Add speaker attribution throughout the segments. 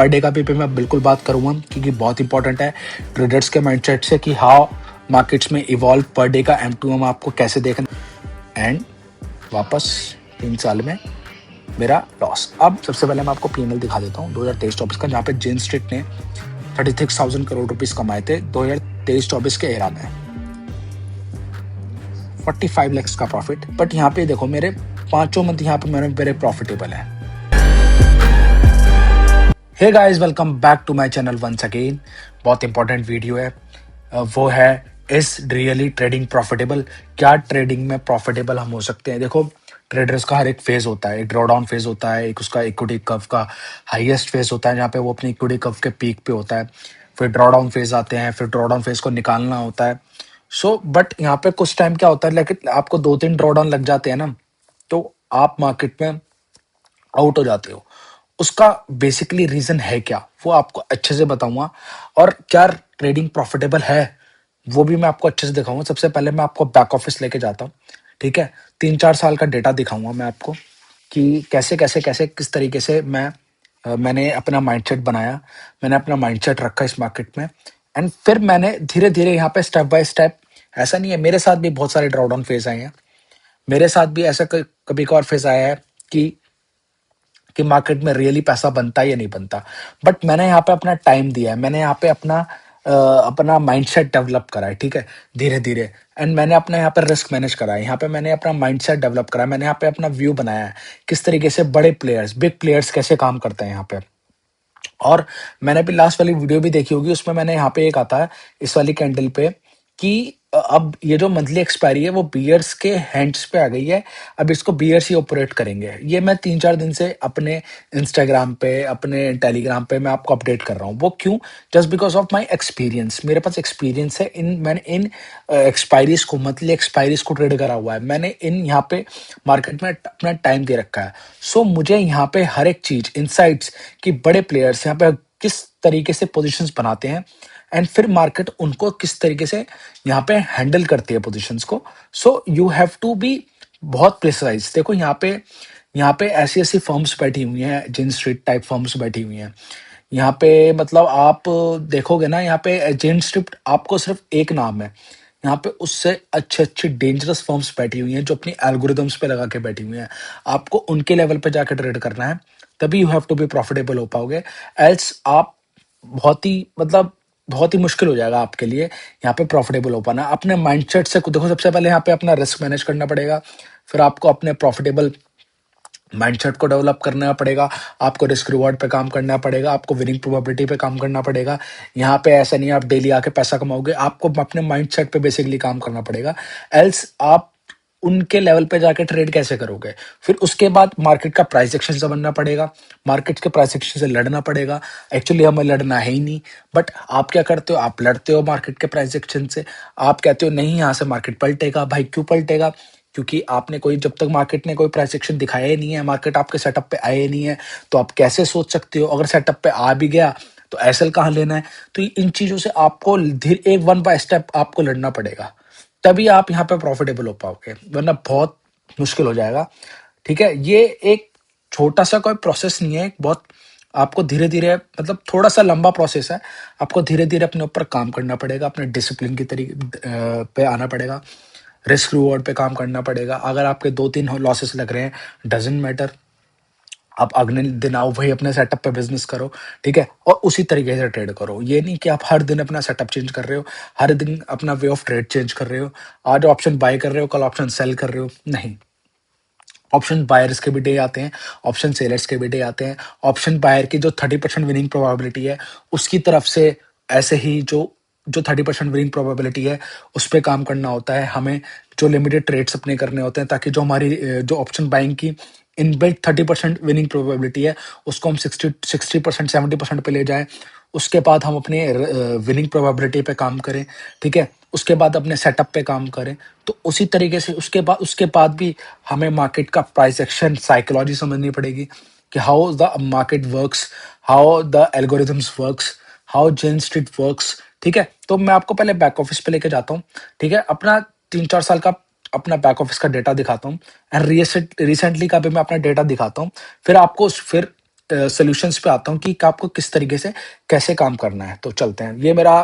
Speaker 1: Per day का भी पे मैं बिल्कुल बात करूँगा क्योंकि बहुत इंपॉर्टेंट है ट्रेडर्स के माइंडसेट से कि हाउ मार्केट्स में इवॉल्व पर डे का M2M आपको कैसे देखना एंड वापस 3 साल में मेरा लॉस। अब सबसे पहले मैं आपको P&L दिखा देता हूँ 2023-24 का, जहाँ पे जेन स्ट्रीट ने 36,000 करोड़ रुपीस कमाए थे 2023-24 के एरा में, 45 लाख का प्रॉफिट। बट यहाँ पे देखो मेरे 5 मंथ यहाँ पे मेरे प्रॉफिटेबल है। Hey guys, welcome back to my channel once again. बहुत इंपॉर्टेंट वीडियो है, वो है इज रियली ट्रेडिंग प्रॉफिटेबल। क्या ट्रेडिंग में प्रॉफिटेबल हम हो सकते हैं? देखो ट्रेडर्स का हर एक फेज होता है, एक ड्रॉडाउन फेज होता है, एक उसका इक्विटी कर्व का हाईएस्ट फेज होता है जहाँ पे वो अपनी इक्विटी कर्व के पीक पे होता है, फिर ड्रॉडाउन फेज आते हैं, फिर ड्रॉडाउन फेज को निकालना होता है। बट यहाँ पे कुछ टाइम क्या होता है, लेकिन आपको 2-3 ड्रॉडाउन लग जाते हैं ना, तो आप मार्केट में आउट हो जाते हो। उसका बेसिकली रीजन है क्या, वो आपको अच्छे से बताऊंगा, और क्या ट्रेडिंग प्रॉफिटेबल है वो भी मैं आपको अच्छे से दिखाऊंगा। सबसे पहले मैं आपको बैक ऑफिस लेके जाता हूँ, ठीक है। 3-4 साल का डेटा दिखाऊंगा मैं आपको कि कैसे कैसे कैसे किस तरीके से मैंने अपना माइंडसेट बनाया, मैंने अपना माइंडसेट रखा इस मार्केट में, एंड फिर मैंने धीरे धीरे यहाँ पे स्टेप बाय स्टेप। ऐसा नहीं है, मेरे साथ भी बहुत सारे ड्रॉडाउन फेज आए हैं, मेरे साथ भी ऐसा कभी कभार फेज आया है कि मार्केट में रियली पैसा बनता है या नहीं बनता। बट मैंने यहाँ पे अपना टाइम दिया है, मैंने यहाँ पे अपना माइंडसेट डेवलप करा है, ठीक है, धीरे धीरे। एंड मैंने अपना यहाँ पे रिस्क मैनेज करा है, यहाँ पे मैंने अपना माइंडसेट डेवलप करा है, मैंने यहाँ पे अपना व्यू बनाया है किस तरीके से बड़े प्लेयर्स, बिग प्लेयर्स कैसे काम करते हैं यहाँ पे। और मैंने भी लास्ट वाली वीडियो भी देखी होगी, उसमें मैंने यहाँ पे एक आता है इस वाली कैंडल पे कि अब ये जो मंथली एक्सपायरी है वो बियर्स के हैंड्स पे आ गई है, अब इसको बियर्स ही ऑपरेट करेंगे। ये मैं 3-4 दिन से अपने इंस्टाग्राम पे, अपने टेलीग्राम पे मैं आपको अपडेट कर रहा हूँ। वो क्यों? Just because of my experience. मेरे पास एक्सपीरियंस है मैंने इन एक्सपायरीज को, मंथली एक्सपायरीज को ट्रेड करा हुआ है, मैंने इन यहाँ पे मार्केट में अपना टाइम दे रखा है। मुझे यहाँ पे हर एक चीज इनसाइट्स कि बड़े प्लेयर्स यहाँ पे किस तरीके से पोजिशंस बनाते हैं, एंड फिर मार्केट उनको किस तरीके से यहाँ पे हैंडल करती है पोजीशंस को। यू हैव टू बी बहुत प्रिसाइज। देखो यहाँ पे ऐसी ऐसी फर्म्स बैठी हुई हैं, जेन स्ट्रीट टाइप फर्म्स बैठी हुई हैं यहाँ पे, मतलब आप देखोगे ना, यहाँ पे जेन स्ट्रीट आपको सिर्फ एक नाम है, यहाँ पे उससे अच्छे अच्छे डेंजरस फर्म्स बैठी हुई हैं जो अपनी एल्गोरिदम्स पे लगा के बैठी हुई हैं। आपको उनके लेवल पे जाकर ट्रेड करना है, तभी you have to be profitable हो पाओगे। एल्स आप बहुत ही मुश्किल हो जाएगा आपके लिए यहाँ पे प्रॉफिटेबल हो पाना। अपने माइंडसेट से देखो, सबसे पहले यहाँ पे अपना रिस्क मैनेज करना पड़ेगा, फिर आपको अपने प्रॉफिटेबल माइंडसेट को डेवलप करना पड़ेगा, आपको रिस्क रिवॉर्ड पे काम करना पड़ेगा, आपको विनिंग प्रोबेबिलिटी पे काम करना पड़ेगा। यहाँ पे ऐसा नहीं आप डेली आके पैसा कमाओगे, आपको अपने माइंडसेट पे बेसिकली काम करना पड़ेगा। एल्स आप उनके लेवल पे जाके ट्रेड कैसे करोगे? फिर उसके बाद मार्केट का प्राइस एक्शन समझना पड़ेगा, मार्केट के प्राइस एक्शन से लड़ना पड़ेगा। एक्चुअली हमें लड़ना है ही नहीं, बट आप क्या करते हो, आप लड़ते हो मार्केट के प्राइस एक्शन से। आप कहते हो नहीं यहाँ से मार्केट पलटेगा। भाई क्यों पलटेगा? क्योंकि आपने कोई, जब तक मार्केट ने कोई प्राइस एक्शन दिखाया ही नहीं है, मार्केट आपके सेटअप पे आया ही नहीं है, तो आप कैसे सोच सकते हो? अगर सेटअप पे आ भी गया तो एसएल कहाँ लेना है? तो इन चीजों से आपको धीरे एक 1 बाय स्टेप आपको लड़ना पड़ेगा, तभी आप यहाँ पे प्रॉफिटेबल हो पाओगे, वरना बहुत मुश्किल हो जाएगा, ठीक है। ये एक छोटा सा कोई प्रोसेस नहीं है, एक बहुत आपको धीरे धीरे, मतलब थोड़ा सा लंबा प्रोसेस है, आपको धीरे धीरे अपने ऊपर काम करना पड़ेगा, अपने डिसिप्लिन की तरीके पे आना पड़ेगा, रिस्क रिवॉर्ड पे काम करना पड़ेगा। अगर आपके 2-3 लॉसेस लग रहे हैं, डजेंट मैटर, आप अगले दिन आओ, वही अपने सेटअप पे बिजनेस करो, ठीक है, और उसी तरीके से ट्रेड करो। ये नहीं कि आप हर दिन अपना सेटअप चेंज कर रहे हो, हर दिन अपना वे ऑफ ट्रेड चेंज कर रहे हो, आज ऑप्शन बाय कर रहे हो, कल ऑप्शन सेल कर रहे हो। नहीं, ऑप्शन बायर्स के भी डे आते हैं, ऑप्शन सेलर्स के भी डे आते हैं। ऑप्शन बायर की जो 30% विनिंग प्रोबेबिलिटी है, उसकी तरफ से ऐसे ही जो जो 30% विनिंग प्रोबेबिलिटी है उस पर काम करना होता है हमें। जो लिमिटेड ट्रेड्स अपने करने होते हैं, ताकि जो हमारी जो ऑप्शन बाइंग की इनबिल्ट 30% विनिंग प्रोबेबिलिटी है उसको हम 60% 70% पे ले जाएं। उसके बाद हम अपने विनिंग प्रोबेबिलिटी पे काम करें, ठीक है, उसके बाद अपने सेटअप पे काम करें। तो उसी तरीके से उसके बाद भी हमें मार्केट का प्राइस एक्शन साइकोलॉजी समझनी पड़ेगी कि how the market works, how the algorithms works, how Jane Street works, ठीक है। तो मैं आपको पहले बैक ऑफिस पे लेके जाता हूँ, ठीक है, अपना 3-4 साल का अपना बैक ऑफिस का डेटा दिखाता हूँ, एंड रिसेंटली का भी मैं अपना डेटा दिखाता हूँ। फिर सॉल्यूशंस पे आता हूँ कि आपको किस तरीके से कैसे काम करना है। तो चलते हैं। ये मेरा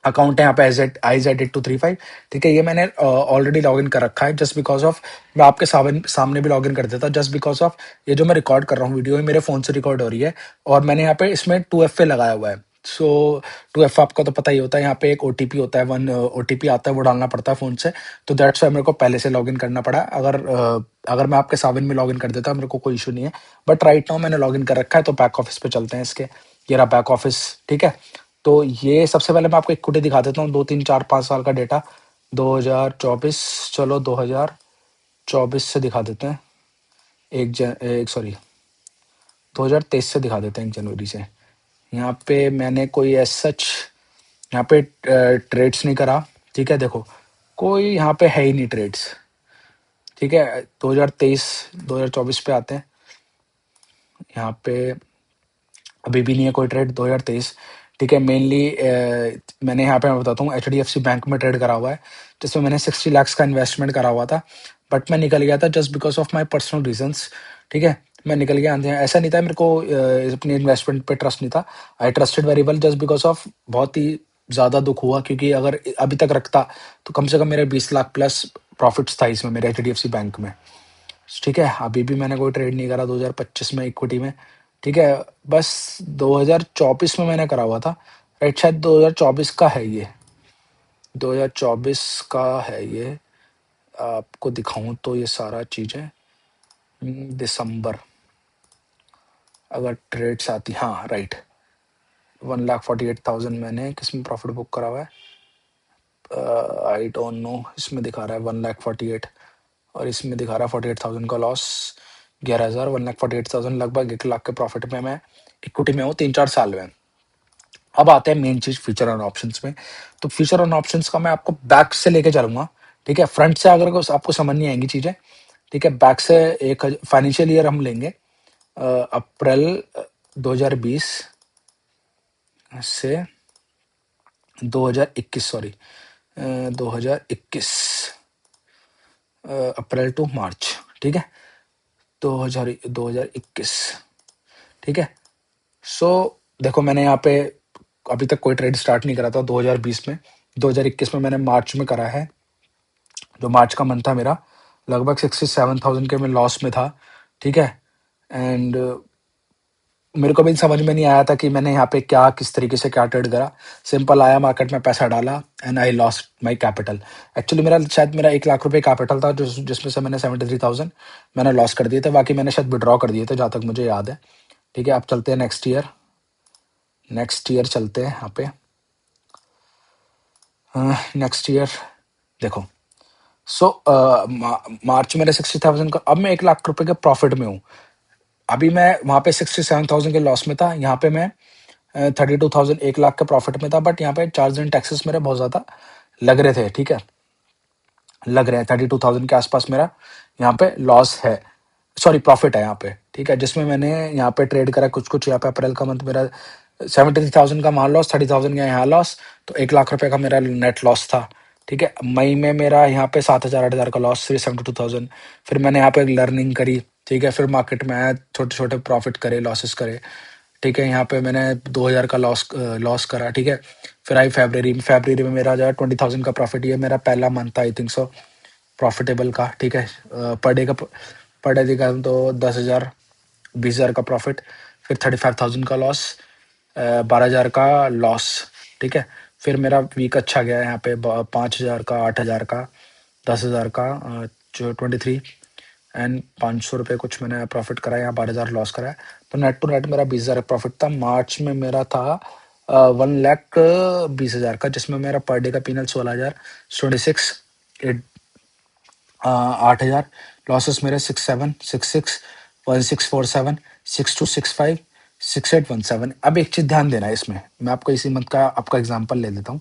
Speaker 1: अकाउंट है यहाँ पे IZ8235। ठीक है, ये मैंने ऑलरेडी लॉगिन कर रखा है जस्ट बिकॉज ऑफ मैं आपके सामने भी लॉगिन कर देता जस्ट बिकॉज ऑफ ये जो मैं रिकॉर्ड कर रहा हूँ वीडियो, ये मेरे फ़ोन से रिकॉर्ड हो रही है और मैंने यहाँ पे इसमें 2FA लगाया हुआ है। सो 2FA आपका तो पता ही होता है, यहाँ पे एक OTP होता है, वन OTP आता है, वो डालना पड़ता है फ़ोन से। तो दैट्स वाई मेरे को पहले से लॉगिन करना पड़ा। अगर मैं आपके सावन में लॉगिन कर देता मेरे को कोई इशू नहीं है, बट राइट नाउ मैंने लॉगिन कर रखा है। तो बैक ऑफिस पे चलते हैं इसके। ये रहा बैक ऑफिस। ठीक है, तो ये सबसे पहले मैं आपको इक्विटी दिखा देता हूँ, 2 3 4 5 साल का डेटा। 2024, चलो 2024 से दिखा देते हैं। एक सॉरी 2023 से दिखा देते हैं, 1 जनवरी से। यहाँ पे मैंने कोई एज सच यहाँ पे ट्रेड्स नहीं करा। ठीक है, देखो कोई यहाँ पे है ही नहीं ट्रेड्स। ठीक है, 2023 2024 पे आते हैं। यहाँ पे अभी भी नहीं है कोई ट्रेड 2023। ठीक है, मेनली मैंने यहाँ पे मैं बताता हूँ HDFC बैंक में ट्रेड करा हुआ है, जिसमें मैंने 60 लाख का इन्वेस्टमेंट करा हुआ था, बट मैं निकल गया था just because of my personal reasons. ठीक है, मैं निकल गया। ऐसा नहीं था मेरे को अपनी इन्वेस्टमेंट पे ट्रस्ट नहीं था। आई trusted very well just because of बहुत ही ज़्यादा दुख हुआ, क्योंकि अगर अभी तक रखता तो कम से कम मेरे 20 लाख प्लस प्रॉफिट्स था इसमें मेरे HDFC बैंक में। ठीक है, अभी भी मैंने कोई ट्रेड नहीं करा 2025 में इक्विटी में। ठीक है, बस 2024 में मैंने करा हुआ था। राइट, शायद 2024 का है ये, 2024 का है ये। आपको दिखाऊं तो ये सारा चीज़ें दिसंबर अगर ट्रेड्स आती, हाँ राइट, 1,48,000 मैंने किस में प्रॉफिट बुक करा हुआ है, आई डोंट नो। इसमें दिखा रहा है 1,48,000 और इसमें दिखा रहा है 48,000 का लॉस। 11,000, 1,48,000, लगभग 1 लाख के प्रॉफिट में मैं इक्विटी में हूँ 3 4 साल में। अब आते हैं मेन चीज फ्यूचर ऑन ऑप्शंस में। तो फ्यूचर ऑन ऑप्शंस का मैं आपको बैक से लेके चलूंगा। ठीक है, फ्रंट से अगर आपको समझ नहीं आएंगी चीजें। ठीक है, बैक से एक फाइनेंशियल ईयर हम लेंगे अप्रैल 2020 से 2021, सॉरी 2021 अप्रैल टू मार्च। ठीक है, 2021। ठीक है, सो देखो मैंने यहाँ पे अभी तक कोई ट्रेड स्टार्ट नहीं करा था 2020 में। 2021 में मैंने मार्च में करा है। जो मार्च का मंथ था मेरा, लगभग 67,000 के मैं लॉस में था। ठीक है, एंड मेरे को भी समझ में नहीं आया था कि मैंने यहाँ पे क्या किस तरीके से क्या ट्रेड करा। सिंपल आया, मार्केट में पैसा डाला and I lost my capital. Actually मेरा 1 लाख रुपए कैपिटल था, जिसमें से मैंने 73,000 मैंने लॉस कर दिए थे। बाकी मैंने शायद विड्रॉ कर दिए थे जहाँ तक मुझे याद है। ठीक है, अब चलते हैं नेक्स्ट ईयर चलते हैं यहाँ पे। नेक्स्ट ईयर देखो, सो मार्च मेरे 60,000 का, अब मैं 1 लाख रुपए के प्रॉफिट में हूँ। अभी मैं वहाँ पे 67,000 के लॉस में था, यहाँ पे मैं 32,000 1 लाख के प्रॉफिट में था। बट यहाँ पे चार्ज एंड टैक्सेस मेरे बहुत ज़्यादा लग रहे थे। ठीक है, लग रहे हैं 32,000 के आसपास मेरा यहाँ पे लॉस है, सॉरी प्रॉफिट है यहाँ पे। ठीक है, जिसमें मैंने यहाँ पे ट्रेड करा कुछ कुछ। यहाँ पे अप्रैल का मंथ मेरा 73,000 का वहाँ लॉस, 30,000 का यहाँ लॉस, तो 1 लाख रुपए का मेरा नेट लॉस था। ठीक है, मई में मेरा यहाँ पे 7,000 8,000 का लॉस, 72,000। फिर मैंने यहाँ पे लर्निंग करी। ठीक है, फिर मार्केट में आया, छोटे छोटे प्रॉफिट करे, लॉसेस करे। ठीक है, यहाँ पे मैंने 2,000 का लॉस करा। ठीक है, फिर आई फरवरी में मेरा जो है 20,000 का प्रॉफिट। ये मेरा पहला मंथ था आई थिंक सो प्रॉफिटेबल का। ठीक है, पर डे का तो 10,000 20,000 का प्रॉफिट, फिर 35,000 का लॉस, 12,000 का लॉस। ठीक है, फिर मेरा वीक अच्छा गया यहाँ पे 5,000 का, 8,000 का, 10,000 का, जो 23 एंड 500 रुपये कुछ मैंने प्रॉफिट करा, यहाँ 12,000 लॉस करा है। तो नेट टू नेट मेरा 20,000 प्रॉफिट था। मार्च में मेरा था 1,20,000 का, जिसमें मेरा पर डे का पीनल 16,000, 26 8,000। लॉसेस मेरे 6,766, 1,647, 6,265, 6,817। अब एक चीज ध्यान देना है इसमें, मैं आपको इसी मंथ का आपका एग्जांपल ले लेता हूँ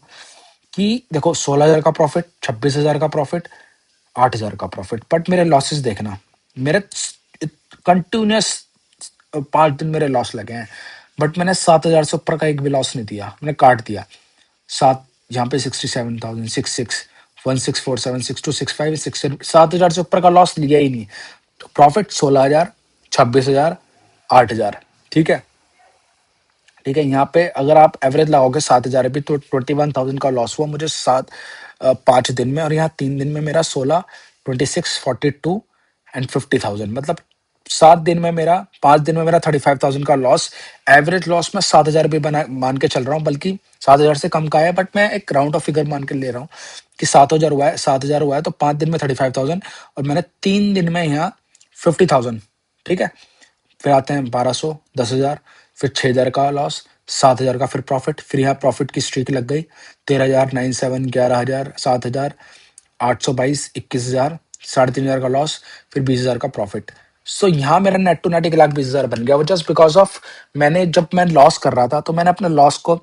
Speaker 1: कि देखो 16,000 का प्रॉफिट, 26,000 का प्रॉफिट, 8,000 का प्रॉफिट। बट मेरे लॉसेस देखना, मेरे कंटिन्यूस 5 दिन मेरे लॉस लगे हैं, बट मैंने 7,000 से ऊपर का एक भी लॉस नहीं दिया, मैंने काट दिया। सात, यहाँ पे 67,000, 66, 1,647, 6,265, 6, 7,000 से ऊपर का लॉस लिया ही नहीं। तो प्रॉफिट 16,000, 26,000, 8,000। ठीक है, ठीक है। यहाँ पे अगर आप एवरेज लगाओगे 7,000 भी तो 21,000 का लॉस हुआ मुझे 5 दिन में। और यहाँ 3 दिन में मेरा 16, 26, 42 एंड 50,000, मतलब 7 दिन में मेरा, 5 दिन में मेरा 35,000 का लॉस। एवरेज लॉस में 7,000 भी बना मान के चल रहा हूँ, बल्कि 7,000 से कम का है, बट मैं एक राउंड ऑफ फिगर मान के ले रहा हूँ कि 7,000 हुआ है, 7,000 हुआ है तो 5 दिन में 35,000, और मैंने 3 दिन में यहाँ 50,000। ठीक है, फिर आते हैं 1200, 10,000, फिर 6,000 का लॉस, 7,000 का फिर प्रॉफिट, फिर यहाँ प्रॉफिट की स्ट्रीक लग गई। 13,000, 9,700, 11,000, 7,000, 822, 21,000, 3,500 का लॉस, फिर 20,000 का प्रॉफिट। सो यहाँ मेरा नेट टू नेट 1,20,000 बन गया, वो जस्ट बिकॉज ऑफ मैंने, जब मैं लॉस कर रहा था तो मैंने अपने लॉस को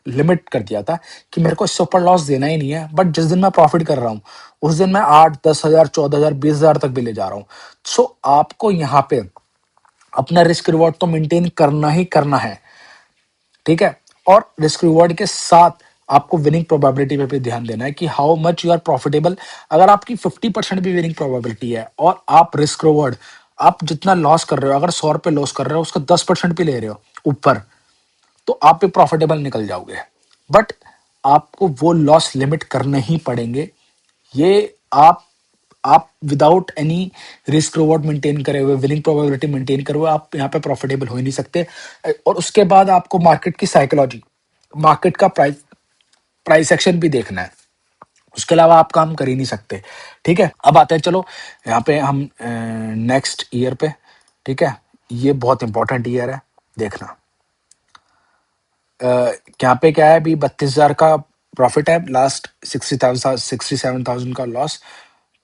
Speaker 1: लिमिट कर दिया था कि मेरे को इससे ऊपर लॉस देना ही नहीं है। बट जिस दिन मैं प्रॉफिट कर रहा हूँ उस दिन मैं 8, 10,000, 14,000, 20,000 तक भी ले जा रहा हूँ। सो आपको यहाँ पे अपना रिस्क रिवॉर्ड तो मेंटेन करना ही करना है। ठीक है, और रिस्क रिवॉर्ड के साथ आपको विनिंग प्रोबेबिलिटी पे भी ध्यान देना है कि how much you are profitable. अगर आपकी 50% भी विनिंग प्रोबेबिलिटी है और आप रिस्क रिवॉर्ड, आप जितना लॉस कर रहे हो, अगर 100 रुपए लॉस कर रहे हो उसका 10% भी ले रहे हो ऊपर, तो आप भी प्रॉफिटेबल निकल जाओगे। बट आपको वो लॉस लिमिट करने ही पड़ेंगे। ये आप without any risk reward maintain करे हुए, विनिंग प्रोबेबिलिटी मेंटेन करे हुए आप यहाँ पे प्रॉफिटेबल हो ही नहीं सकते। और उसके बाद आपको मार्केट की साइकोलॉजी, मार्केट का प्राइस प्राइस एक्शन भी देखना है। उसके अलावा आप काम कर ही नहीं सकते। ठीक है, अब आते हैं, चलो यहाँ पे हम नेक्स्ट ईयर पे। ठीक है, ये बहुत इंपॉर्टेंट ईयर है, देखना। यहाँ पे क्या है, अभी 32,000 का प्रॉफिट है, लास्ट 67,000 का लॉस।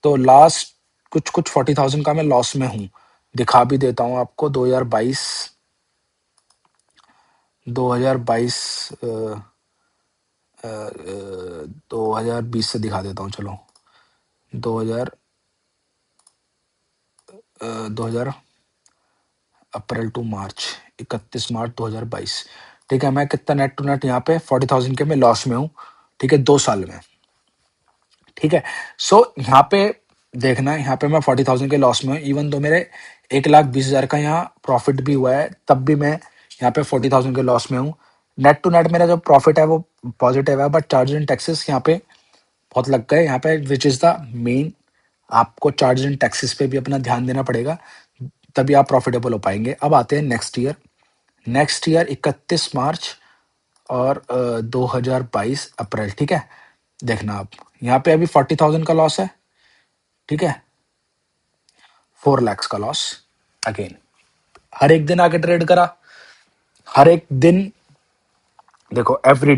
Speaker 1: तो लास्ट कुछ कुछ 40,000 का मैं लॉस में हूँ। दिखा भी देता हूँ आपको। 2022, 2022, 2020 से दिखा देता हूँ, चलो। 2000, 2000 अप्रैल टू मार्च, 31 मार्च 2022। ठीक है, मैं कितना नेट टू नेट यहाँ पे 40,000 के मैं लॉस में हूँ। ठीक है, 2 साल में। ठीक है, सो यहाँ पे देखना, यहाँ पे मैं 40,000 के लॉस में हूँ, इवन दो मेरे 1,20,000 का यहाँ प्रॉफिट भी हुआ है, तब भी मैं यहाँ पे 40,000 के लॉस में हूँ। नेट टू नेट मेरा जो प्रॉफिट है वो पॉजिटिव है, बट चार्जेस एंड टैक्सेस यहाँ पे बहुत लग गए यहाँ पे, विच इज द मेन। आपको चार्जेस एंड टैक्सेस पे भी अपना ध्यान देना पड़ेगा, तभी आप प्रॉफिटेबल हो पाएंगे। अब आते हैं नेक्स्ट ईयर। नेक्स्ट ईयर 31 मार्च और 2022 अप्रैल। ठीक है, देखना आप, यहाँ पे अभी 40,000 का लॉस है। ठीक है, 4 lakhs का लॉस अगेन। हर एक दिन आके ट्रेड करा, हर एक दिन, देखो एवरी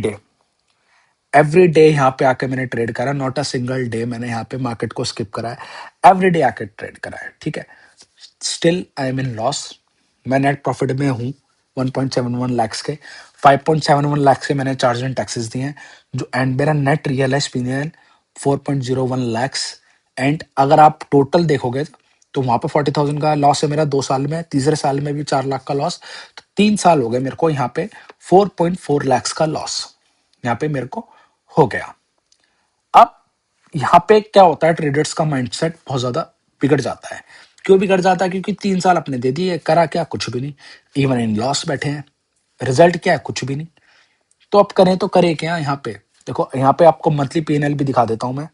Speaker 1: डे यहाँ पे आके मैंने ट्रेड करा, नॉट अ सिंगल डे मैंने यहाँ पे मार्केट को स्किप करा है, एवरी डे आके ट्रेड करा है। ठीक है, still I am in loss. मैं नेट प्रॉफिट में हूँ 1.71 lakhs के। 5.71 lakhs के मैंने चार्ज एंड टैक्सेस दिए हैं, जो एंड मेरा नेट रियलाइज पीनियन 4.01 lakhs। एंड अगर आप टोटल देखोगे तो वहां पे 40,000 का लॉस है मेरा 2 साल में, तीसरे साल में भी 4 लाख का लॉस, तो 3 साल हो गए मेरे को यहाँ पे 4.4 lakhs का लॉस यहाँ पे मेरे को हो गया। अब यहाँ पे क्या होता है, ट्रेडर्स का माइंडसेट बहुत ज्यादा बिगड़ जाता है। क्यों बिगड़ जाता है? क्योंकि 3 साल अपने दे दिए, करा क्या, कुछ भी नहीं, इवन इन लॉस बैठे हैं, रिजल्ट क्या है, कुछ भी नहीं। तो अब करें तो करें क्या यहाँ पे? देखो यहाँ पे आपको मंथली पीएनएल भी दिखा देता हूं मैं।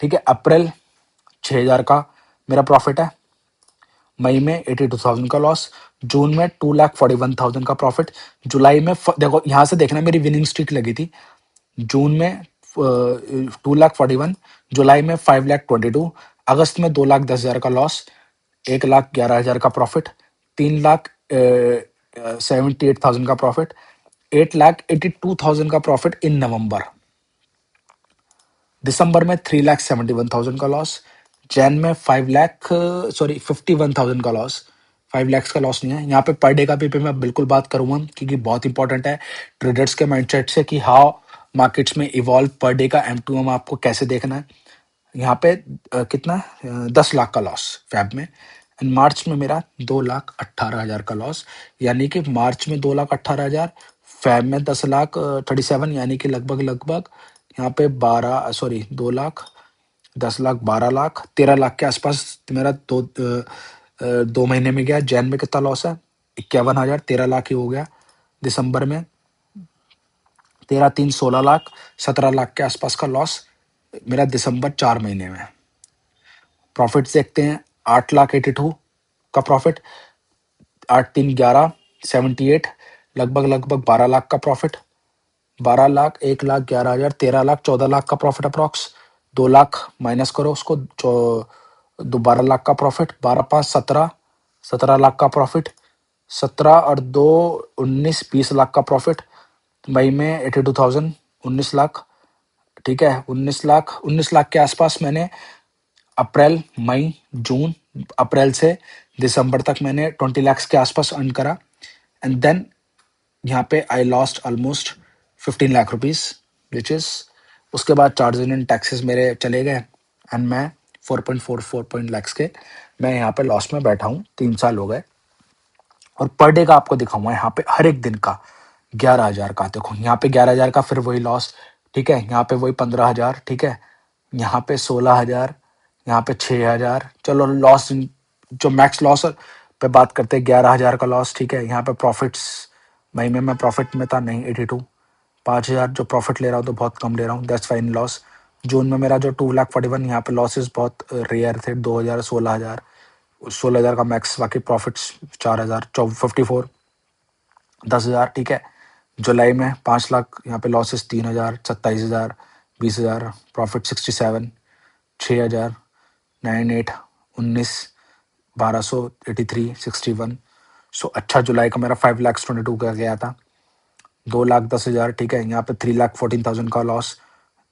Speaker 1: ठीक है, अप्रैल 6,000 का मेरा प्रॉफिट है, मई में 82,000 का लॉस, जून में 2,41,000 का प्रॉफिट, जुलाई में देखो यहाँ से देखना मेरी विनिंग स्ट्रीक लगी थी। जून में 2,41,000, जुलाई में 5,22,000, अगस्त में 2,10,000 का लॉस, 1,11,000 का प्रॉफिट, 3,78,000 का प्रॉफिट, 8,82,000 का प्रॉफिट इन नवंबर। दिसंबर में 3,71,000 का लॉस, जैन में 51,000 का लॉस। 5 lakhs का लॉस नहीं है यहाँ पे। पर डे का भी मैं बिल्कुल बात करूंगा, क्योंकि बहुत इंपॉर्टेंट है ट्रेडर्स के माइंडसेट से कि हाउ मार्केट्स में इवॉल्व, पर डे का M2M आपको कैसे देखना है। यहाँ पे कितना 10 लाख का लॉस फैब में, एंड मार्च में मेरा 2,18,000 का लॉस, यानी कि मार्च में 2,18,000, फैब में 10,37, यानी कि लगभग लगभग यहाँ पे 12, सॉरी 2 लाख, 10 लाख, 12 लाख, 13 लाख के आसपास मेरा 2 महीने में गया। जैन में कितना लॉस है? 51,000, 13 लाख ही हो गया दिसंबर में। 13 3 16 लाख, 17 लाख के आसपास का लॉस मेरा दिसंबर 4 महीने में। प्रॉफिट देखते हैं, 8 लाख 82 का प्रॉफिट, 8 3 11, 78, लगभग 12 लाख का प्रॉफिट। 12 लाख, 1 लाख 11 हजार, 13 लाख, 14 लाख का प्रॉफिट अप्रॉक्स। 2 लाख माइनस करो उसको, 12 लाख का प्रॉफिट। 12 5 17, 17 लाख का प्रॉफिट। 17 और 2 19, 20 लाख का प्रॉफिट। मई में 82,000, 19 लाख। ठीक है, 19 लाख के आसपास मैंने अप्रैल मई जून, अप्रैल से दिसंबर तक मैंने 20 लाख के आसपास अर्न करा। एंड देन यहाँ पे I lost almost 15 lakh rupees, which is, उसके बाद चार्जेस एंड टैक्सेस मेरे चले गए एंड मैं 4.4 लाख के मैं यहाँ पे लॉस में बैठा हूँ। 3 साल हो गए। और पर डे का आपको दिखाऊंगा यहाँ पे, हर एक दिन का 11,000 का। देखो यहाँ पे 11,000 का, फिर वही लॉस। ठीक है, यहाँ पे वही 15,000। ठीक है, यहाँ पे 16,000, यहाँ पे 6,000। चलो लॉस, जो मैक्स लॉस पे बात करते हैं, 11,000 का लॉस। ठीक है, यहाँ पे प्रॉफिट्स, मई में मैं प्रॉफिट में था नहीं, 82। 5,000 जो प्रॉफिट ले रहा हूँ तो बहुत कम ले रहा हूँ, दैट्स फाइन लॉस। जून में मेरा जो 2,41, यहाँ पे लॉसेस बहुत रेयर थे, 2,000, 16,000, 16,000 का मैक्स, बाकी प्रॉफिट्स 4,000, 54, 10,000। ठीक है, जुलाई में 5 लाख, यहाँ पे लॉसेस 3,000, 27,000, 20,000, प्रॉफिट 67, 6,000, 98, 19, 1,283, 61। सो अच्छा, जुलाई का मेरा 5,22 का गया था। 2,10,000। ठीक है, यहाँ पे 3,14,000 का लॉस,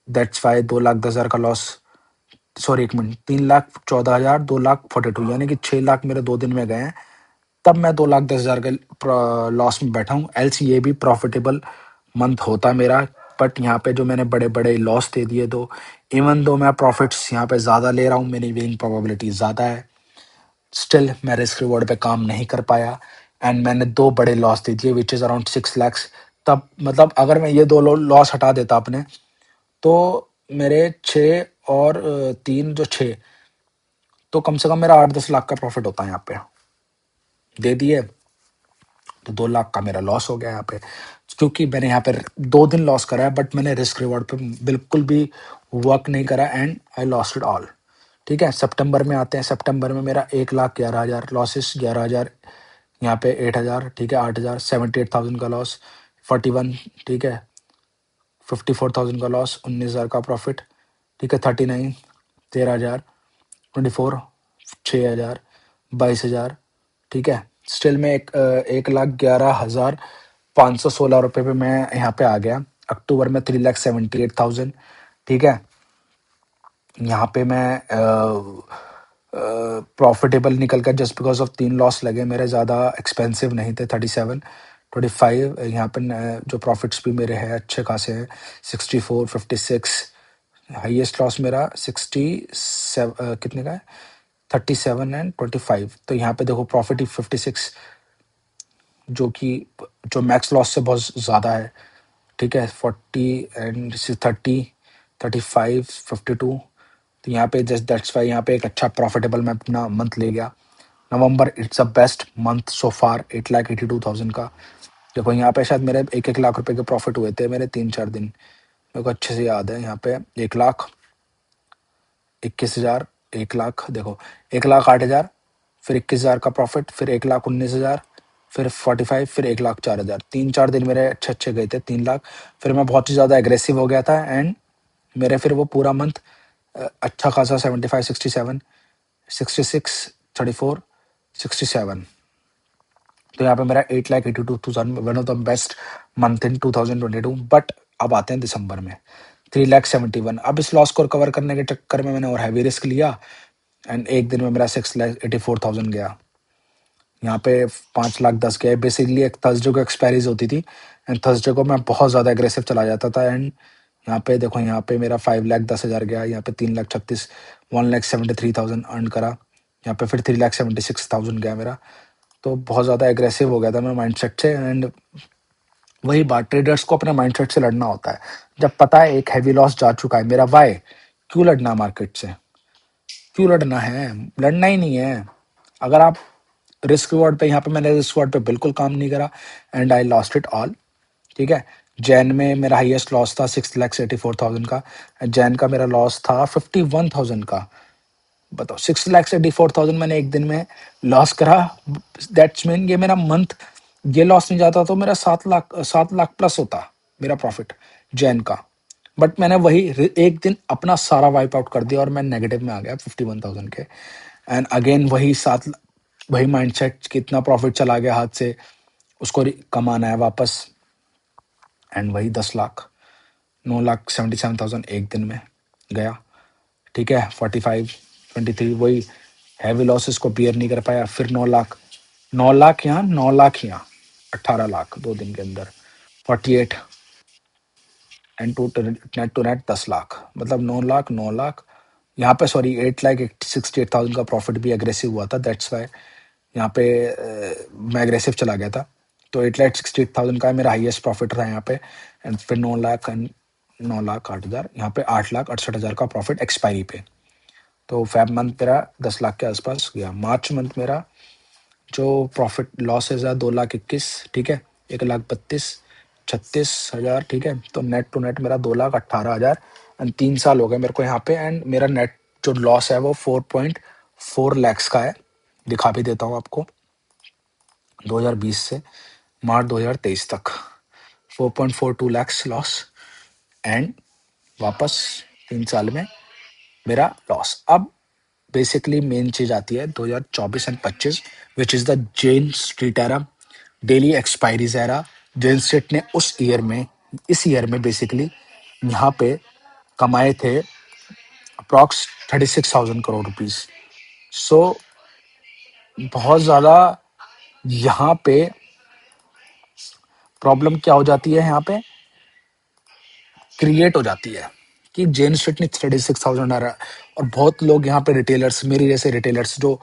Speaker 1: दैट्स वाई 2,10,000 का लॉस। सॉरी, एक मिनट, 3,14,000, 2,42, यानी कि 6 लाख मेरे 2 दिन में गए हैं। तब मैं 2,10,000 के लॉस में बैठा हूँ। एल्स ये भी प्रॉफिटेबल मंथ होता मेरा, बट यहाँ पे जो मैंने बड़े बड़े लॉस दे दिए, तो इवन दो मैं प्रॉफिट्स यहाँ पे ज़्यादा ले रहा हूँ, मेरी विनिंग प्रोबेबिलिटी ज़्यादा है, स्टिल मैं रिस्क रिवॉर्ड पे काम नहीं कर पाया एंड मैंने 2 बड़े लॉस दे दिए, विच इज़ अराउंड 6 लैक्स। तब मतलब अगर मैं ये 2 लॉस हटा देता अपने, तो मेरे 6 और 3 जो 6, तो कम से कम मेरा 8-10 लाख का प्रॉफिट होता है। यहाँ पे दे दिए तो 2 लाख का मेरा लॉस हो गया यहाँ पे, क्योंकि मैंने यहाँ पे 2 दिन लॉस करा है, बट मैंने रिस्क रिवॉर्ड पे बिल्कुल भी वर्क नहीं करा and I lost it all. ठीक है, सितंबर में आते हैं। सितंबर में मेरा 1,11,000 लॉसेस, 11,000, यहाँ पे 8,000। ठीक है, 8,000, 78,000 का लॉस, 41। ठीक है, 54,000 का लॉस, 19,000 का प्रॉफिट। ठीक है, 39, 13,000, 24, 6,000, 22,000। ठीक है, स्टिल में 1,11,516 रुपये पे मैं यहाँ पे आ गया। अक्टूबर में 3,78,000। ठीक है, यहाँ पे मैं प्रॉफिटेबल निकल कर, जस्ट बिकॉज ऑफ 3 लॉस लगे मेरे, ज़्यादा एक्सपेंसिव नहीं थे। 37, 25, यहाँ पे जो प्रॉफिट्स भी मेरे हैं अच्छे खासे हैं। 64, 56, हाईएस्ट लॉस मेरा 67, कितने का है, 37 एंड 25। तो यहाँ पे देखो प्रॉफिट ही 56, जो कि जो मैक्स लॉस से बहुत ज़्यादा है। ठीक है, 40 एंड 30, 35, 52। तो यहाँ पे जस्ट दैट्स वाई यहाँ पे एक अच्छा प्रॉफिटेबल मैं अपना मंथ ले गया। November, it's a best month so far, 8,82,000 का। देखो यहाँ पे शायद मेरे 1-1 लाख रुपए के प्रॉफिट हुए थे मेरे 3-4 दिन, मेरे को अच्छे से याद है। यहाँ पे 1,21,000, 1 लाख, देखो 1,08,000, फिर 21,000 का प्रॉफिट, फिर 1,19,000, फिर 45, फिर 1,04,000। 3-4 दिन मेरे अच्छे अच्छे गए थे, 3 लाख। फिर मैं बहुत ही ज़्यादा एग्रेसिव हो गया था एंड मेरे फिर वो पूरा मंथ अच्छा खासा 75, 67, 66, 34, 67। तो यहाँ पे मेरा 8,82,000, one of the best month in 2022। But अब आते हैं दिसंबर में, 3,71। अब इस लॉस को रिकवर करने के चक्कर में मैंने और हैवी रिस्क लिया एंड एक दिन में मेरा 6,84,000 गया। यहाँ पे 5,10,000 गए। बेसिकली एक थर्सडे को एक्सपायरीज होती थी एंड थर्सडे को मैं बहुत ज़्यादा एग्रेसिव चला जाता था एंड यहाँ पे देखो, यहाँ पे मेरा 5,10,000 गया, यहाँ पे 3,36,000, 1,73,000 अर्न करा। यहाँ पे फिर 3,76,000 गया मेरा। तो बहुत ज़्यादा एग्रेसिव हो गया था मैं माइंडसेट से एंड वही बात, ट्रेडर्स को अपने माइंडसेट से लड़ना होता है। जब पता है एक हैवी लॉस जा चुका है मेरा, वाई, क्यों लड़ना मार्केट से, क्यों लड़ना है, लड़ना ही नहीं है। अगर आप रिस्क रिवॉर्ड पे यहाँ पे मैंने रिस्क रिवॉर्ड पे बिल्कुल काम नहीं करा and I lost it all. ठीक है, जैन में मेरा हाईएस्ट लॉस था 6,84,000 का, जैन का मेरा लॉस था 51,000 का। बताओ, 6,84,000 मैंने एक दिन में लॉस करा। दैट्स मीन ये मेरा मंथ, ये लॉस नहीं जाता तो मेरा 7 लाख प्लस होता मेरा प्रॉफिट जैन का। बट मैंने वही एक दिन अपना सारा वाइप आउट कर दिया और मैं नेगेटिव में आ गया 51,000 के। एंड अगेन वही वही माइंडसेट, कितना प्रॉफिट चला गया हाथ से, उसको कमाना है वापस। एंड वही 10 लाख, 9,77,000 एक दिन में गया। ठीक है, 45, 23 वही हैवी लॉसेस को बियर नहीं कर पाया। फिर 9 लाख, 9 लाख यहाँ, 9 लाख यहाँ, 18 लाख 2 दिन के अंदर, 48 एंड टू नेट 10 लाख, मतलब 9 लाख, 9 लाख यहाँ पे, सॉरी 8,68,000 का प्रॉफिट भी एग्रेसिव हुआ था। दैट्स वाई यहाँ पे मैं एग्रेसिव चला गया था। तो 8,68,000 का मेरा हाईएस्ट प्रॉफिट रहा यहाँ पे। एंड फिर 9 लाख एंड 9,08,000, यहाँ पे 8,68,000 का प्रॉफिट एक्सपायरी पे। तो फेब मंथ मेरा 10 लाख के आसपास गया। मार्च मंथ मेरा जो प्रॉफिट लॉसेज है 2,21,000, ठीक है, 1,32,36,000, ठीक है। तो नेट टू नेट मेरा 2,18,000 एंड 3 साल हो गए मेरे को यहाँ पे। एंड मेरा नेट जो लॉस है वो 4.4 लैक्स का है। दिखा भी देता हूँ आपको, 2020 से मार्च 2023 तक 4.42 लैक्स लॉस एंड वापस 3 साल में मेरा लॉस। अब बेसिकली मेन चीज आती है 2024 and 25, which is the Jane Street era, daily expiries era. Jane Street ने उस ईयर में, इस ईयर में बेसिकली यहाँ पे कमाए थे अप्रॉक्स 36,000 करोड़ रुपीज। सो बहुत ज्यादा यहाँ पे प्रॉब्लम क्या हो जाती है, यहाँ पे क्रिएट हो जाती है कि जेन स्ट्रीट ने 36,000 आ रहा है। और बहुत लोग यहाँ पे रिटेलर्स, मेरे जैसे रिटेलर्स जो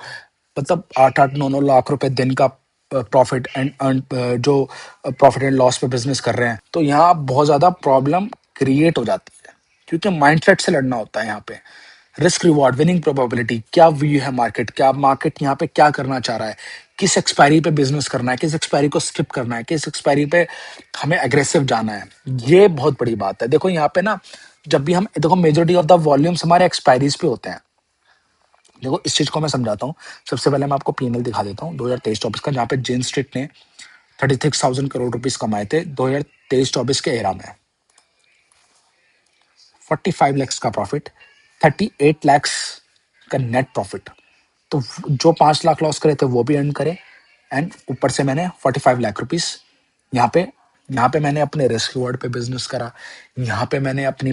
Speaker 1: मतलब 8-8, 9-9 लाख रुपए दिन का प्रॉफिट एंड अर्न, जो प्रॉफिट एंड लॉस पे बिजनेस कर रहे हैं, तो यहाँ बहुत ज्यादा प्रॉब्लम क्रिएट हो जाती है क्योंकि माइंडसेट से लड़ना होता है यहाँ पे। रिस्क रिवॉर्ड, विनिंग प्रोबेबिलिटी, क्या व्यू है मार्केट, क्या मार्केट यहाँ पे क्या करना चाह रहा है, किस एक्सपायरी पे बिजनेस करना है, किस एक्सपायरी को स्किप करना है, किस एक्सपायरी पे हमें एग्रेसिव जाना है। ये बहुत बड़ी बात है। देखो यहाँ पे ना, जब भी हम देखो मेजोरिटी ऑफ द वॉल्यूम्स हमारे एक्सपायरीज पे होते हैं। देखो इस चीज को मैं समझाता हूँ। सबसे पहले मैं आपको पीएनएल दिखा देता हूँ 2023-24 का, जहाँ पे जेन स्ट्रीट ने 36,000 करोड़ रुपीज कमाए थे 2023-24 के एरा में। 45 लैक्स का प्रॉफिट, 38 लैक्स का नेट प्रॉफिट। तो जो 5 लाख लॉस करे थे वो भी अर्न करे एंड ऊपर से मैंने 45 लाख रुपीज यहाँ पे मैंने अपने रिस्क रिवॉर्ड पे बिजनेस करा। यहाँ पे मैंने अपनी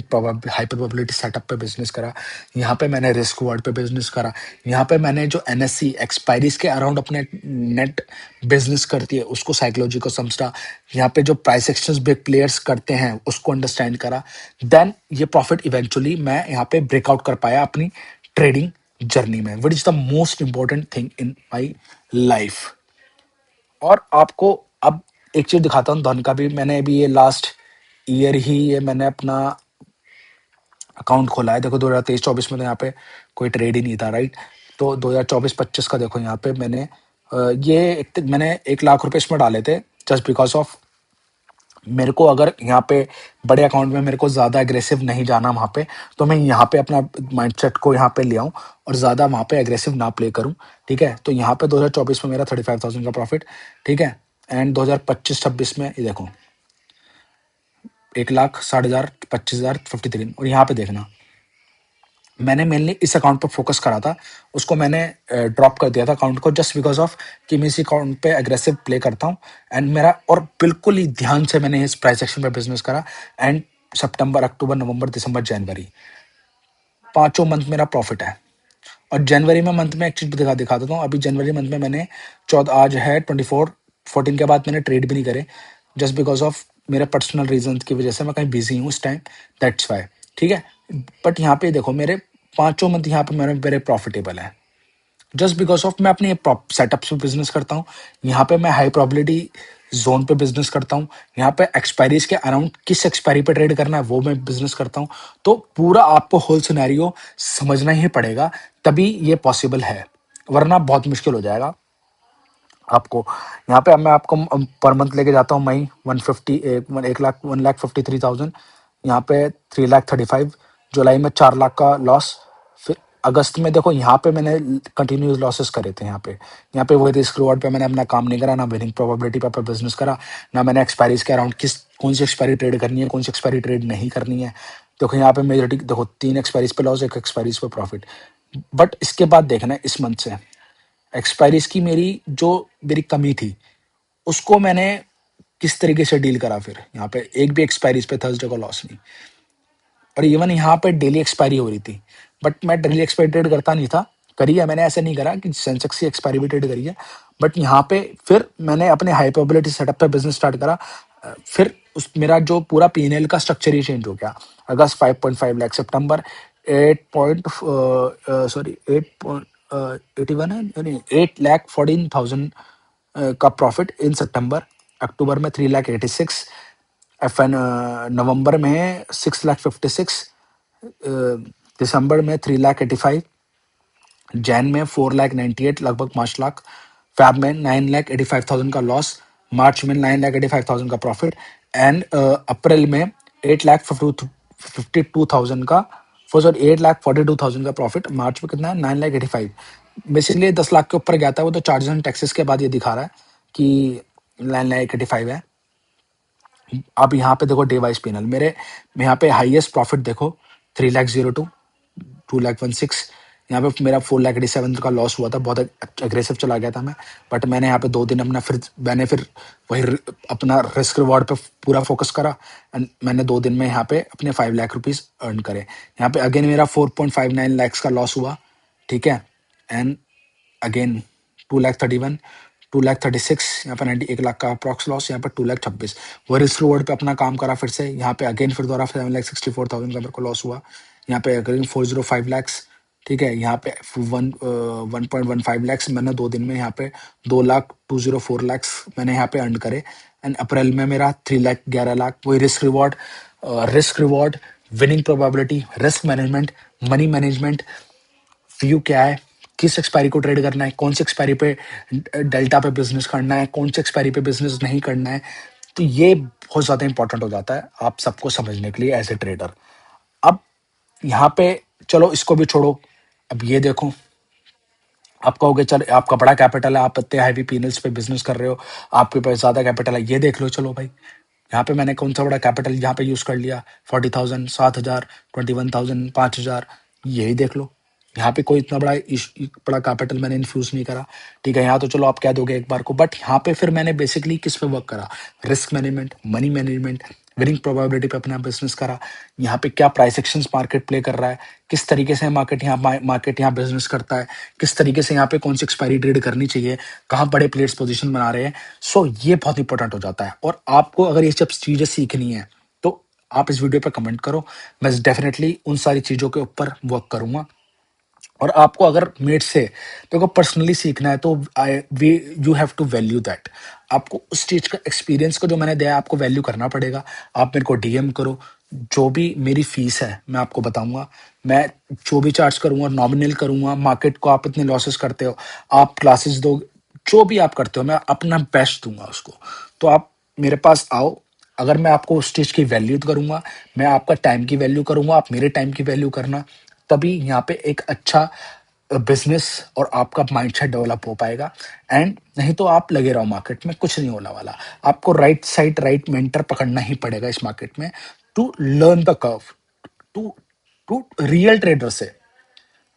Speaker 1: हाई प्रोबेबिलिटी सेटअप पे बिजनेस करा। यहाँ पे मैंने रिस्क रिवॉर्ड पे बिजनेस करा। यहाँ पे मैंने जो एनएससी एक्सपायरीज के अराउंड अपने नेट बिजनेस करती है उसको, साइकोलॉजी को समझा। यहाँ पे जो प्राइस एक्शंस बिग प्लेयर्स करते हैं उसको अंडरस्टैंड करा। देन ये प्रॉफिट इवेंचुअली मैं यहाँ पे ब्रेकआउट कर पाया अपनी ट्रेडिंग जर्नी में, विच is the most important thing in my life. और आपको अब एक चीज दिखाता हूँ धन का भी। मैंने अभी ये लास्ट ईयर ही ये मैंने अपना अकाउंट खोला है। देखो 2023-24 में तो यहाँ पे कोई ट्रेड ही नहीं था, राइट। तो 2024-25 का देखो, यहाँ पे मैंने मैंने 1 लाख रुपए इसमें डाले थे जस्ट बिकॉज ऑफ मेरे को, अगर यहाँ पे बड़े अकाउंट में मेरे को ज्यादा एग्रेसिव नहीं जाना वहां पे, तो मैं यहाँ पे अपना माइंडसेट को यहाँ पे ले आऊं और ज्यादा वहां पे एग्रेसिव ना प्ले करूं। ठीक है, तो यहाँ पे 2024 में मेरा 35,000 का प्रॉफिट, ठीक है। एंड 2025-26 में ये देखो 1 लाख, 60,000, 25,000, 53। और यहाँ पे देखना, मैंने मेनली इस अकाउंट पर फोकस करा था, उसको मैंने ड्रॉप कर दिया था अकाउंट को, जस्ट बिकॉज ऑफ कि मैं इसी अकाउंट पे एग्रेसिव प्ले करता हूँ। एंड मेरा, और बिल्कुल ही ध्यान से मैंने इस प्राइस एक्शन पे बिजनेस करा। एंड सितंबर, अक्टूबर, नवंबर, दिसंबर, जनवरी, पांचों मंथ मेरा प्रॉफिट है। और जनवरी में मंथ में एक चीज दिखा देता हूँ। अभी जनवरी मंथ में मैंने 14, आज है 24, 14 के बाद मैंने ट्रेड भी नहीं करे, जस्ट बिकॉज ऑफ मेरे पर्सनल रीजन की वजह से मैं कहीं बिजी हूँ इस टाइम, दैट्स वाई। ठीक है, बट यहाँ पे देखो मेरे पांचों मंथ यहाँ पे मेरे प्रॉफिटेबल है, जस्ट बिकॉज ऑफ मैं अपने सेटअप पे बिजनेस करता हूँ। यहाँ पे मैं हाई प्रोबेबिलिटी जोन पे बिजनेस करता हूँ। यहाँ पे एक्सपायरीज के अराउंड किस एक्सपायरी पे ट्रेड करना है वो मैं बिजनेस करता हूँ। तो पूरा आपको होल सिनेरियो समझना ही पड़ेगा, तभी ये पॉसिबल है, वरना बहुत मुश्किल हो जाएगा। आपको यहाँ पे अब मैं आपको पर मंथ लेके जाता हूँ। मई 150 एक लाख 1,53,000, यहाँ पे 3,35,000, जुलाई में 4 लाख का लॉस। फिर अगस्त में देखो यहाँ पे मैंने कंटिन्यूस लॉसेस करे थे। यहाँ पे वही रिस्क रिवॉर्ड पे मैंने अपना काम नहीं करा, ना विनिंग प्रोबेबिलिटी पे बिजनेस करा, ना मैंने एक्सपायरीज के अराउंड कौन सी एक्सपायरी ट्रेड करनी है, कौन सी एक्सपायरी ट्रेड नहीं करनी है। देखो यहाँ पे मेजोरिटी देखो 3 एक्सपायरीज पे लॉस, 1 एक्सपायरीज पे प्रॉफिट। बट इसके बाद देखना है इस मंथ से एक्सपायरीज की मेरी कमी थी, उसको मैंने किस तरीके से डील करा। फिर यहाँ पे एक भी एक्सपायरीज पे थर्सडे को लॉस नहीं। और इवन यहाँ पे डेली एक्सपायरी हो रही थी, बट मैं डेली एक्सपायरी ट्रेड करता नहीं था। करी है मैंने, ऐसे नहीं करा कि सेंसेक्स की एक्सपायरी भी ट्रेड करी है। बट यहाँ पे फिर मैंने अपने हाई प्रोबेबिलिटी सेटअप पे बिजनेस स्टार्ट करा। फिर उस मेरा जो पूरा पीएनएल का स्ट्रक्चर ही चेंज हो गया। अगस्त 5.5 लाख, सितंबर 8 पॉइंट सॉरी 8.81 है, यानी 8,14,000 का प्रॉफिट इन सितंबर। अक्टूबर में 3,86,000, FN नवंबर में 6,56,000, दिसंबर में 3,85,000, जैन में 4,98,000, लगभग 5 लाख, फैब में 9,85,000 का लॉस, मार्च में 9,85,000 का प्रॉफिट, एंड अप्रैल में 8,52,000 का, सॉरी 8,42,000 का प्रॉफिट। मार्च में कितना है, 9,85,000। बेसिकली 10 लाख के ऊपर गया था वो, तो चार्जेस एंड टैक्सेस के बाद ये दिखा रहा है कि 9,85,000 है। अब यहाँ पे देखो डे वाइज पेनल मेरे, यहाँ पे हाईएस्ट प्रॉफिट देखो 3,02,000, 2,16,000। यहाँ पे मेरा 4,87,000 का लॉस हुआ था, बहुत अग्रेसिव चला गया था मैं। बट मैंने यहाँ पे 2 दिन फिर वही अपना रिस्क रिवॉर्ड पे पूरा फोकस करा, एंड मैंने 2 दिन में यहाँ पे अपने 5 लाख रुपीज अर्न करे। यहाँ पे अगेन मेरा 4.59 लैक्स का लॉस हुआ, ठीक है। एंड अगेन 2,31,000, 2,36,000, यहाँ पे 1 लाख का अप्रॉक्स लॉस, यहाँ पे 2,26,000। वो रिस्क रिवॉर्ड पे अपना काम करा फिर से। यहाँ पे अगेन फिर दोबारा 7,64,000 का मेरे को लॉस हुआ। यहाँ पे अगेन 405 लैक्स, ठीक है। यहाँ पे 1.15 लैक्स मैंने 2 दिन में, यहाँ पे 2,02,04 लैक्स मैंने यहाँ पे अर्न करे। एंड अप्रैल में मेरा 3 लाख 11 लाख। वही risk reward, winning probability, risk management, money management, view क्या है, किस एक्सपायरी को ट्रेड करना है, कौन सी एक्सपायरी पे डेल्टा पे बिजनेस करना है, कौन सी एक्सपायरी पे बिजनेस नहीं करना है। तो ये बहुत ज़्यादा इंपॉर्टेंट हो जाता है आप सबको समझने के लिए एज ए ट्रेडर। अब यहाँ पे चलो इसको भी छोड़ो, अब ये देखो। आप कहोगे चल आपका बड़ा कैपिटल है, आप इतने हैवी पीनल्स पे बिजनेस कर रहे हो, आपके पास ज्यादा कैपिटल है, ये देख लो। चलो भाई, यहाँ पे मैंने कौन सा बड़ा कैपिटल यहाँ पे यूज कर लिया, 40,000, 7,000, 21,000, 5,000, यही देख लो। यहाँ पे कोई इतना बड़ा कैपिटल मैंने इन्फ्यूज नहीं करा, ठीक है। यहाँ तो चलो आप कह दोगे एक बार को, बट यहाँ पे फिर मैंने बेसिकली किस पे वर्क करा, risk management, money management, winning probability पे अपना बिजनेस करा। यहाँ पे क्या प्राइस एक्शंस मार्केट प्ले कर रहा है, किस तरीके से मार्केट यहाँ बिजनेस करता है, किस तरीके से यहाँ पे कौन सी एक्सपायरी ट्रेड करनी चाहिए, कहाँ बड़े प्लेयर्स पोजीशन बना रहे हैं। सो ये बहुत इंपॉर्टेंट हो जाता है। और आपको अगर ये सब चीजें सीखनी है तो आप इस वीडियो पे कमेंट करो, मैं डेफिनेटली उन सारी चीजों के ऊपर वर्क करूंगा। और आपको अगर मेट से तो पर्सनली सीखना है तो I we you have to value that. आपको उस चीज का एक्सपीरियंस को जो मैंने दिया है आपको वैल्यू करना पड़ेगा। आप मेरे को डीएम करो, जो भी मेरी फीस है मैं आपको बताऊंगा। मैं जो भी चार्ज करूंगा नॉमिनल करूंगा। मार्केट को आप इतने लॉसेस करते हो, आप क्लासेस दो, जो भी आप करते हो मैं अपना बेस्ट दूंगा उसको। तो आप मेरे पास आओ, अगर मैं आपको उस चीज की वैल्यू करूंगा, मैं आपका टाइम की वैल्यू करूंगा, आप मेरे टाइम की वैल्यू करना, तभी यहाँ पे एक अच्छा बिजनेस और आपका माइंडसेट डेवलप हो पाएगा। एंड नहीं तो आप लगे रहो मार्केट में, कुछ नहीं होने वाला। आपको राइट साइड राइट मेंटर पकड़ना ही पड़ेगा इस मार्केट में, to learn the curve, to to real trader से।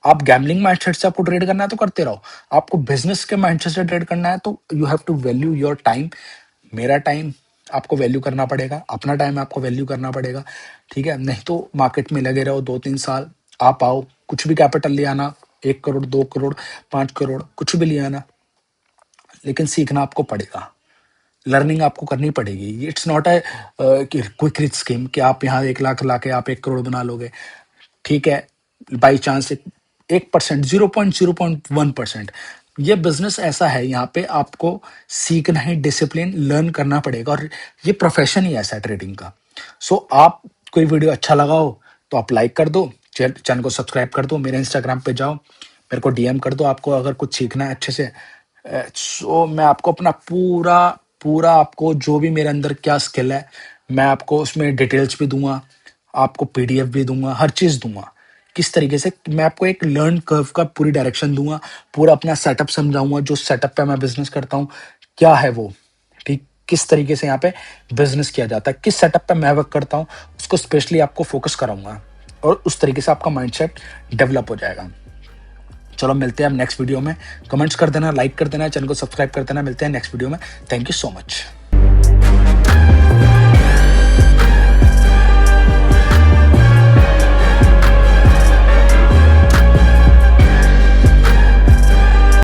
Speaker 1: आप गैम्बलिंग माइंडसेट से आपको ट्रेड करना है तो करते रहो, आपको बिजनेस के माइंडसेट से ट्रेड करना है तो you have to value your time. मेरा टाइम आपको वैल्यू करना पड़ेगा, अपना टाइम आपको वैल्यू करना पड़ेगा, ठीक है। नहीं तो मार्केट में लगे रहो 2-3 साल। आप आओ, कुछ भी कैपिटल ले आना, 1 करोड़, 2 करोड़, 5 करोड़, कुछ भी ले आना, लेकिन सीखना आपको पड़ेगा, लर्निंग आपको करनी पड़ेगी। It's not a quick rich scheme कि आप यहाँ 1 लाख ला के आप 1 करोड़ बना लोगे, ठीक है। By chance 1%, 0.01%। ये बिजनेस ऐसा है, यहाँ पे आपको सीखना है, डिसिप्लिन लर्न करना पड़ेगा, और ये प्रोफेशन ही ऐसा है ट्रेडिंग का। सो आप कोई वीडियो अच्छा लगा हो तो आप लाइक कर दो, चैनल को सब्सक्राइब कर दो, मेरे इंस्टाग्राम पे जाओ, मेरे को डीएम कर दो आपको अगर कुछ सीखना है अच्छे से। सो मैं आपको अपना पूरा पूरा आपको जो भी मेरे अंदर क्या स्किल है, मैं आपको उसमें डिटेल्स भी दूंगा, आपको पीडीएफ भी दूंगा, हर चीज़ दूंगा। किस तरीके से मैं आपको एक लर्न कर्व का पूरी डायरेक्शन दूंगा, पूरा अपना सेटअप समझाऊंगा, जो सेटअप पे मैं बिजनेस करता हूँ क्या है वो, ठीक, किस तरीके से यहाँ पे बिजनेस किया जाता है, किस सेटअप पे मैं वर्क करता हूँ, उसको स्पेशली आपको फोकस कराऊंगा और उस तरीके से आपका माइंडसेट डेवलप हो जाएगा। चलो मिलते हैं अब नेक्स्ट वीडियो में। कमेंट्स कर देना, लाइक कर देना, चैनल को सब्सक्राइब कर देना। मिलते हैं नेक्स्ट वीडियो में। Thank you so much.